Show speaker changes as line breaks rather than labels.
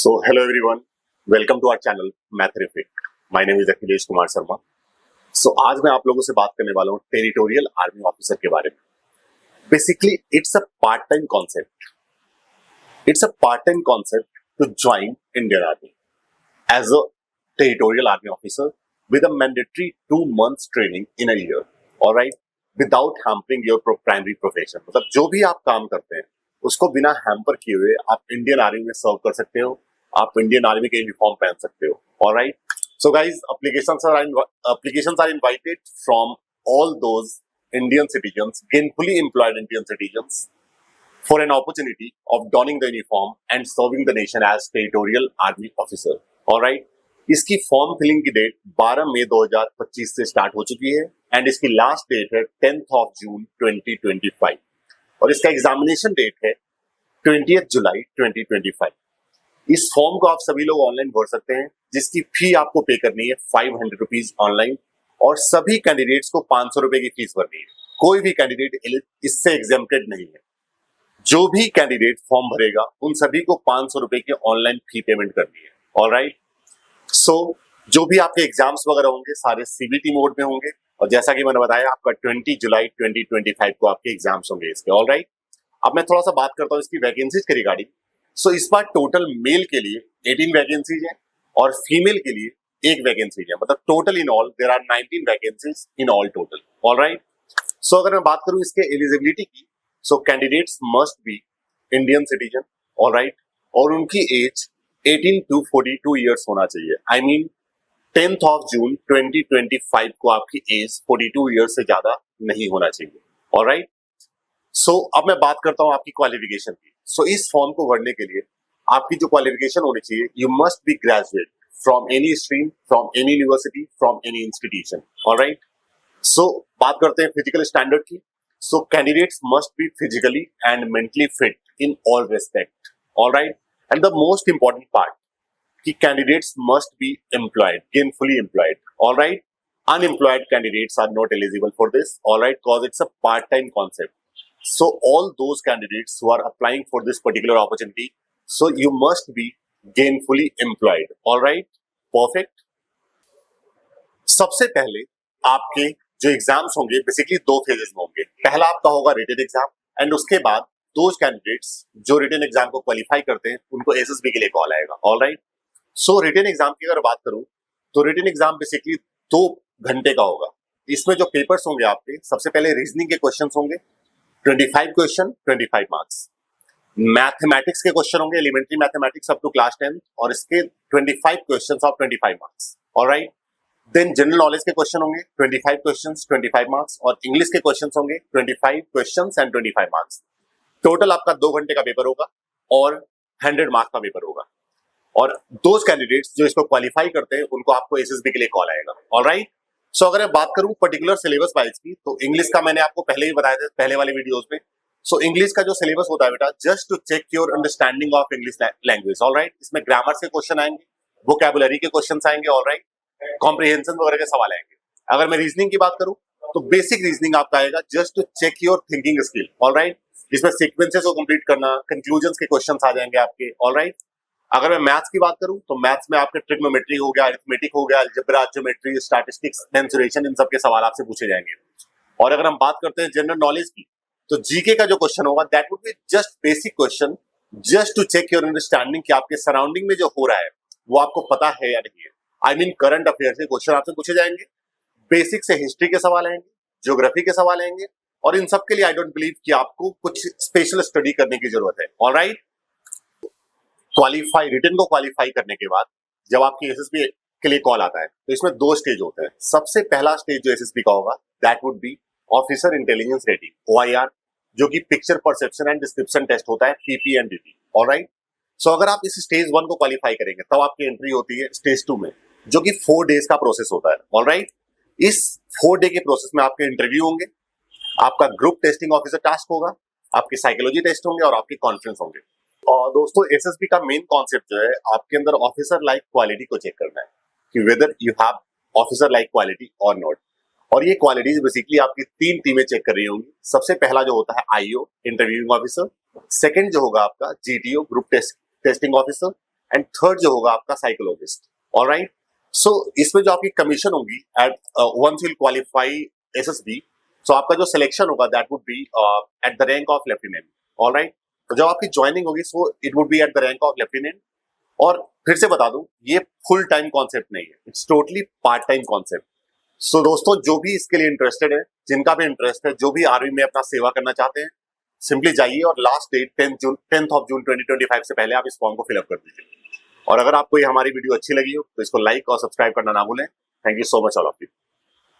Hello everyone, welcome to our channel Mathrific. My name is Akhilesh Kumar Sharma. आज मैं आप लोगों से बात करने वाला हूँ टेरिटोरियल आर्मी ऑफिसर के बारे में. Basically it's a part time concept. It's a part time concept to join Indian Army as a territorial army officer with a mandatory 2 months training in a year, all right, without hampering your primary profession. मतलब जो भी आप काम करते हैं उसको बिना hamper किए हुए आप इंडियन आर्मी में सर्व कर सकते हो, आप इंडियन आर्मी के यूनिफॉर्म पहन सकते हो. All right. So guys, applications are invited from all those Indian citizens, gainfully employed Indian citizens, for an opportunity of donning the uniform and serving the nation as territorial army officer. All right. इसकी form filling की date 12 मई 2025 से start हो चुकी है and इसकी last date है 10th of June 2025 और इसका एग्जामिनेशन डेट है 20th जुलाई 2025. इस फॉर्म को आप सभी लोग ऑनलाइन भर सकते हैं जिसकी फी आपको पे करनी है 500 रुपीज ऑनलाइन और सभी कैंडिडेट्स को 500 रुपए की फीस भरनी है. कोई भी कैंडिडेट इससे एग्जेम्प्टेड नहीं है. जो भी कैंडिडेट फॉर्म भरेगा उन सभी को 500 रुपए की ऑनलाइन फी पेमेंट करनी है. ऑलराइट. सो जो भी आपके एग्जाम्स वगैरह होंगे सारे सीबीटी मोड में होंगे और जैसा कि मैंने बताया आपका 20 जुलाई 2025 को आपके एग्जाम्स होंगे इसके. All right. अब मैं थोड़ा सा बात करता हूँ इसकी वैकेंसीज के रिगार्डिंग. सो इस बार टोटल मेल के लिए 18 वैकेंसीज है और फीमेल के लिए 1 वैकेंसी है. मतलब total in all there are 19 vacancies in all total. All right. So अगर मैं बात करूँ इसके एलिजिबिलिटी की, so candidates must be Indian citizen. All right. और उनकी एज 18 to 42 ईयर्स होना चाहिए. I mean 10th of June 2025 को आपकी एज 42 ईयर्स से ज्यादा नहीं होना चाहिए. ऑलराइट. सो अब मैं बात करता हूं आपकी क्वालिफिकेशन की. सो इस फॉर्म को भरने के लिए आपकी जो क्वालिफिकेशन होनी चाहिए, you must be graduate from any stream, from any university, from any institution. Alright. So बात करते हैं फिजिकल स्टैंडर्ड की. So candidates must be physically and mentally fit in all respect. Alright. And the most important part, कि candidates must be employed, gainfully employed. All right. Unemployed candidates are not eligible for this. All right, because it's a part-time concept. So all those candidates who are applying for this particular opportunity, so you must be gainfully employed. All right. Perfect. सबसे पहले आपके जो exams होंगे basically 2 phases में होंगे. पहला आपका होगा रिटन एग्जाम एंड उसके बाद दोज कैंडिडेट्स जो रिटन एग्जाम को क्वालिफाई करते हैं उनको एसएसबी के लिए कॉल आएगा. ऑलराइट. सो रिटन एग्जाम की अगर बात करूं तो रिटन एग्जाम बेसिकली 2 घंटे का होगा. इसमें जो पेपर्स होंगे आपके, सबसे पहले रीजनिंग के क्वेश्चंस होंगे 25 क्वेश्चन, 25 मार्क्स. मैथमेटिक्स के क्वेश्चन होंगे elementary mathematics up to class 10 और इसके 25 questions of 25 marks. Alright. Then general knowledge के क्वेश्चन होंगे 25 क्वेश्चंस, 25 मार्क्स और इंग्लिश के क्वेश्चंस होंगे 25 क्वेश्चंस एंड 25 मार्क्स. टोटल आपका 2 घंटे का पेपर होगा और 100 मार्क्स का पेपर होगा. और दो कैंडिडेट्स जो इसको क्वालिफाई करते हैं उनको आपको एसएसबी के लिए कॉल आएगा. ऑलराइट. सो अगर मैं बात करूं पर्टिकुलर सिलेबस वाइज की, तो इंग्लिश का मैंने आपको पहले ही बताया था पहले वाले वीडियोस में. सो इंग्लिश का जो सिलेबस होता है बेटा, just to check your understanding of English language. Alright. इसमें ग्रामर के क्वेश्चन आएंगे, वोकैबुलरी के क्वेश्चन आएंगे, ऑलराइट, कॉम्प्रिहेंशन वगैरह के सवाल आएंगे. अगर मैं रीजनिंग की बात करूं तो बेसिक रीजनिंग आपका आएगा just to check your thinking skill. Alright. जिसमें सीक्वेंसेस को कंप्लीट करना, कंक्लूजन्स के क्वेश्चंस आ जाएंगे आपके. ऑलराइट. अगर मैं मैथ्स की बात करूं तो मैथ्स में आपके ट्रिग्नोमेट्री हो गया, अरिथमेटिक हो गया, अलजेब्रा, ज्योमेट्री, स्टैटिस्टिक्स, मेंसुरेशन, इन सब के सवाल आपसे पूछे जाएंगे. और अगर हम बात करते हैं जनरल नॉलेज की, तो जीके का जो क्वेश्चन होगा that would be just basic question just to check your understanding कि आपके सराउंडिंग में जो हो रहा है वो आपको पता है या नहीं है. आई मीन करंट अफेयर के क्वेश्चन आपसे पूछे जाएंगे. बेसिक से हिस्ट्री के सवाल आएंगे, ज्योग्राफी के सवाल आएंगे और इन सब के लिए आई डोंट बिलीव कि आपको कुछ स्पेशल स्टडी करने की जरूरत है. ऑलराइट. रिटन को क्वालिफाई करने के बाद जब आपकी एसएसबी के लिए कॉल आता है तो इसमें 2 स्टेज होते हैं. सबसे पहला स्टेज जो एसएसबी का होगा that would be officer intelligence rating, OIR, जो कि picture perception and description test होता है, PP and DT. Alright. So अगर आप इस स्टेज 1 को क्वालिफाई करेंगे तब आपकी एंट्री होती है स्टेज 2 में, जो कि 4 डेज का प्रोसेस होता है. ऑलराइट. इस 4 डे के प्रोसेस में आपके इंटरव्यू होंगे, आपका ग्रुप टेस्टिंग ऑफिसर टास्क होगा, आपके साइकोलॉजी टेस्ट होंगे और आपके कॉन्फ्रेंस होंगे. और दोस्तों एसएसबी का मेन कॉन्सेप्ट जो है आपके अंदर ऑफिसर लाइक क्वालिटी को चेक करना है कि whether you have officer like quality और नॉट. और ये क्वालिटीज बेसिकली आपकी 3 टीमें चेक कर रही होंगी. सबसे पहला जो होता है IO, इंटरव्यूइंग ऑफिसर. सेकंड जो होगा आपका GTO, group testing officer. And third जो होगा आपका साइकोलॉजिस्ट। ऑलराइट, सो इसमें जो आपकी कमीशन होगी at once you qualify SSB, so आपका जो सिलेक्शन होगा that would be at the rank of lieutenant. Alright, तो जब आपकी ज्वाइनिंग होगी so it would be at the rank of lieutenant. और फिर से बता दूं, ये फुल टाइम कॉन्सेप्ट नहीं है, it's totally part time concept. So दोस्तों, जो भी इसके लिए इंटरेस्टेड है, जिनका भी इंटरेस्ट है, जो भी आर्मी में अपना सेवा करना चाहते हैं, सिंपली जाइए और last date 10th of June 2025 से पहले आप इस फॉर्म को फिलअप कर दीजिए। और अगर आपको ये हमारी वीडियो अच्छी लगी हो तो इसको लाइक और सब्सक्राइब करना ना भूलें। Thank you so much all of you.